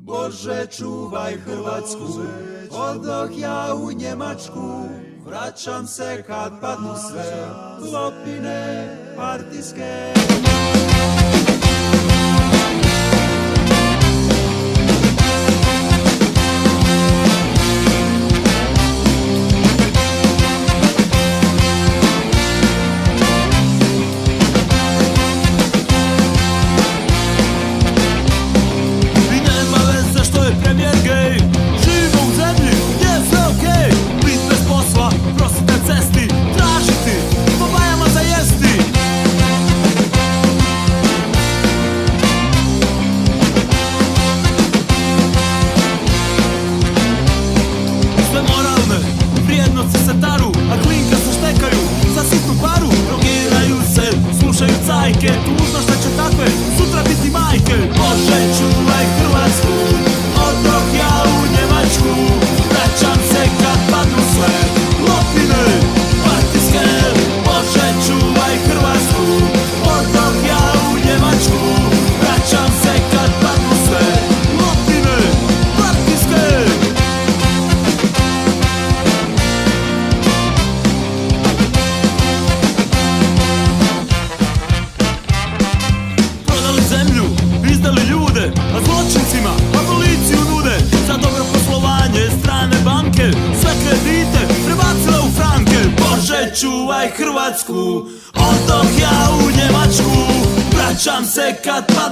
Bože, čuvaj Hrvatsku, odoh ja u Njemačku, vraćam se kad padnu sve lopine partijske. Tužno šta će takve sutra biti majke. Bože, čuvaj Hrvatsku, odoh ja u Njemačku, vraćam se kad padnu sve lopine partijske. Bože, čuvaj Hrvatsku, odoh ja u Njemačku, vraćam se kad padnu sve lopine partijske. Izdali ljude, a zločincima aboliciju nude. Za dobro poslovanje strane banke sve kredite prebacile u franke. Bože, čuvaj Hrvatsku, odoh ja u Njemačku, vraćam se kad padne